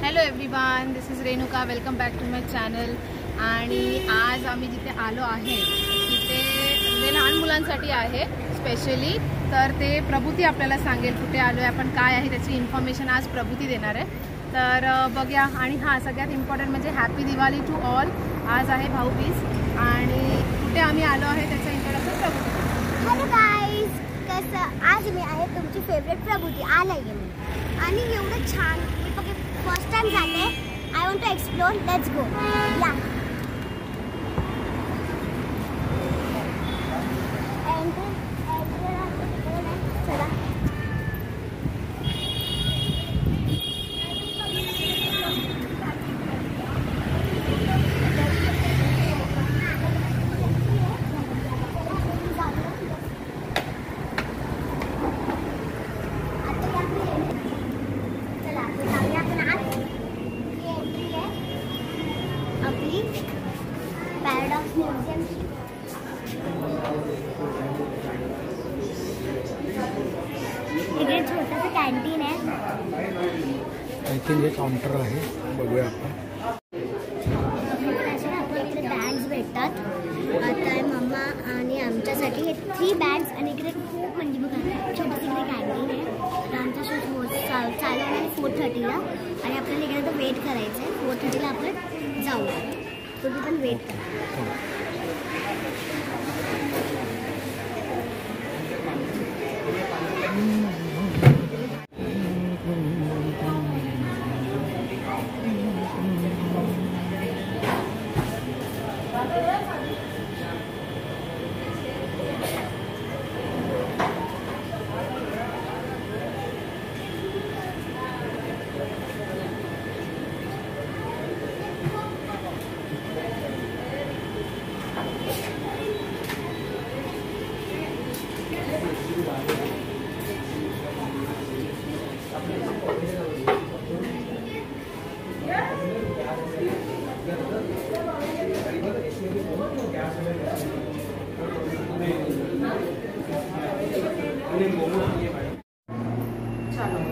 Hello everyone, this is Renuka. Welcome back to my channel. आणि आज आम्ही जिथे आलो आहे तिथे म्हणजे लहान मुलांसाठी आहे स्पेशली. तर ते प्रभूती आपल्याला सांगेल कुठे आलो आहे आपण, काय आहे त्याची इन्फॉर्मेशन आज प्रभूती देणार आहे. तर बघूया. आणि हां, सगळ्यात इम्पॉर्टंट म्हणजे हॅपी दिवाळी टू ऑल. आज आहे भाऊबीज आणि कुठे आम्ही आलो आहे त्याचं इंट्रोडक्शन प्रभूती. हॅलो गाईज, कसं आज मी आहे तुमची फेवरेट प्रभूती. आला आहे मी आणि एवढं छान मी बघा फर्स्ट टाइम जाते. I want to explore. Let's go. या चला. Paradox museum. इकडे छोटंसं कॅन्टीन आहे. आय थिंक हे काउंटर आहे, बघूया आपण. इकडे बॅग्स भेटतात. आता मम्मा आणि आमच्यासाठी हे 3 बॅग्स. आणि इकडे खूप म्हणजे बघा छोटीशी इकडे कॅन्टीन आहे. तर आमचा शूट चालू आहे 4:30ला आणि आपल्याला इकडे तर वेट करायचं आहे. 4:30ला आपण जाऊ. तुम्ही पण वेट करा.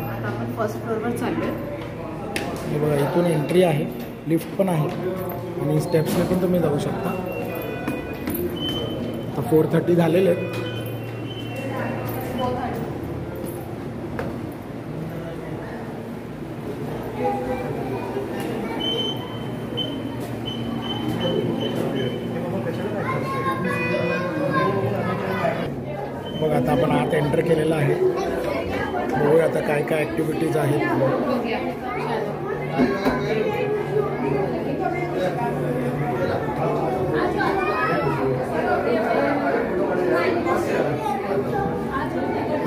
आता आपण फर्स्ट फ्लोअरवर चाललोय. हे बघा, इथून एंट्री आहे, लिफ्ट पण आहे आणि स्टेप्सने पण तुम्ही जाऊ शकता. आता 4:30 झालेले आहेत. बघा, आता आपण आत एंटर केलेलं आहे. बघूया आता काय काय ॲक्टिव्हिटीज आहेत.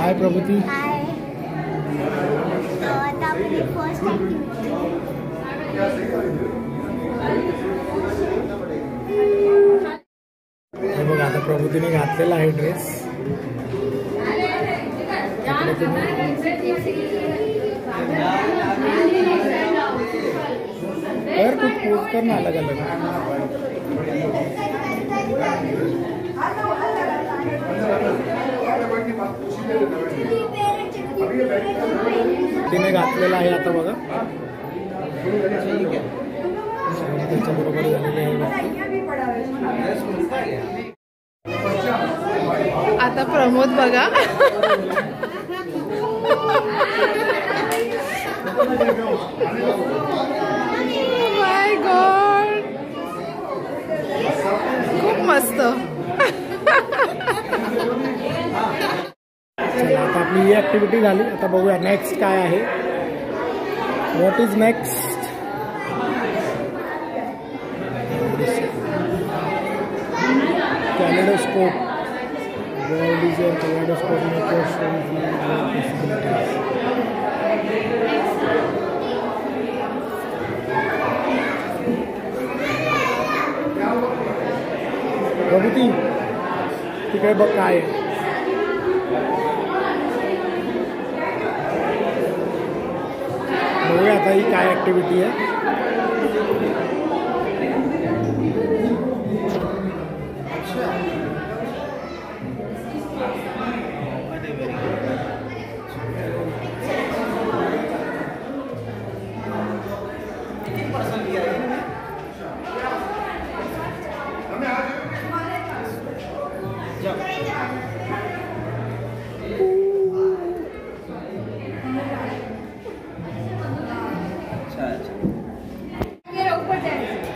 हाय प्रभूती. हाय. आता आपली फर्स्ट ॲक्टिव्हिटी. हे बघा, आता प्रभूतीने घातलेला आहे ड्रेस. तर कुछ पोस्ट करना अलग अलग. तिने घातलेला आहे आता बघा. त्याच्या बरोबर झालेले आहे. आता प्रमोद बघा. माय गॉड, खूप मस्त. चला, आता आपली ही ॲक्टिव्हिटी झाली. आता बघूया नेक्स्ट काय आहे. What is next. Kaleidoscope. World is a kaleidoscope network possibilities. प्रभूती, तिकडे बघ काय आहे. बघूया आता ही काय ॲक्टिव्हिटी आहे.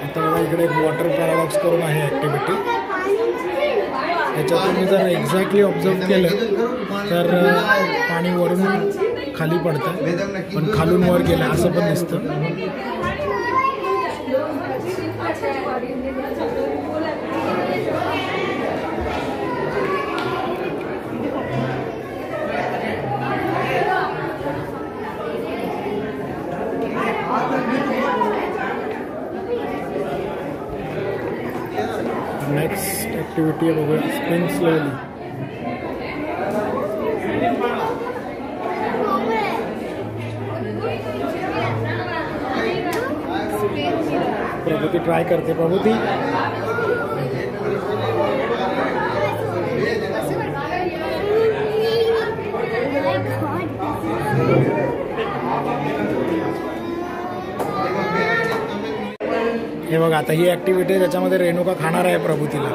आता इकडे एक वॉटर पॅराडॉक्स करून आहे ॲक्टिव्हिटी. त्याच्यात तुम्ही जर एक्झॅक्टली ऑब्झर्व केलं तर पाणी वरून खाली पडतं, पण खालून वर गेलं असं पण दिसतं. नेक्स्ट ॲक्टिव्हिटी आहे बघूया, स्पिन स्लोली. प्रभूती ट्राय करते. प्रभूती हे बघा, आता ही ॲक्टिव्हिटी आहे ज्याच्यामध्ये रेणुका खाणार आहे प्रभूतीला.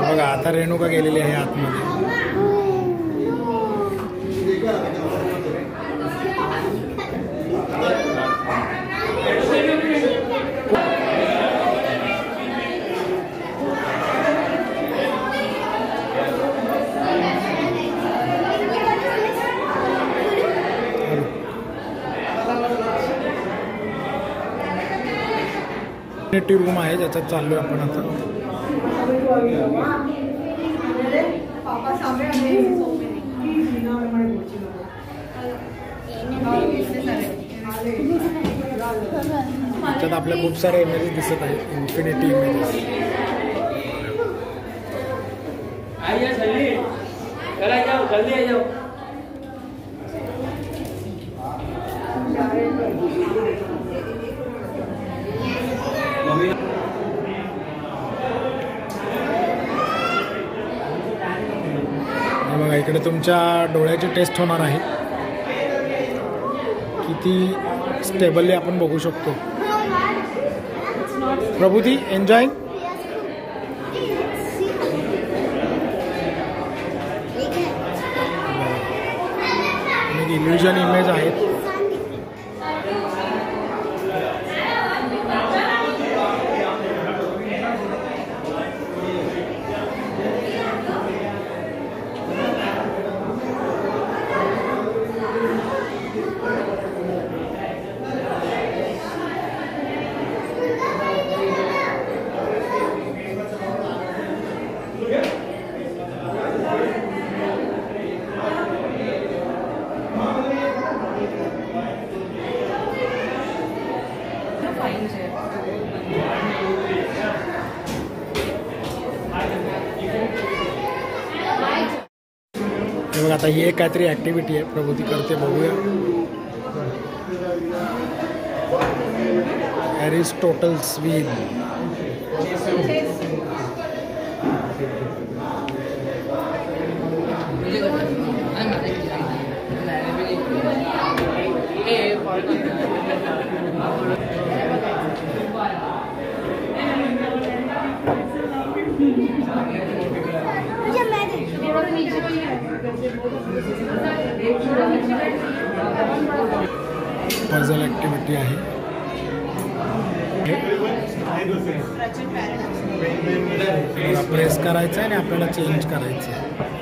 बघा, आता रेणुका गेलेली आहे आतमध्ये. रूम आहे ज्याच्यात चाललोय आपण आता. त्याच्यात आपल्या खूप सारे इमेजेस दिसत आहेत, इन्फिनिटी इमेजेस. बघा, इकडे तुमच्या डोळ्याची टेस्ट होणार आहे, किती स्टेबली आपण बघू शकतो. प्रभूती एन्जॉय. इल्युजन इमेज आहेत. बघा, आता ही एक काहीतरी ॲक्टिव्हिटी आहे प्रभूती करते, बघूया. Aristotle's wheel. पझल ॲक्टिव्हिटी आहे. प्रेस करायचं आणि आपल्याला चेंज करायचं.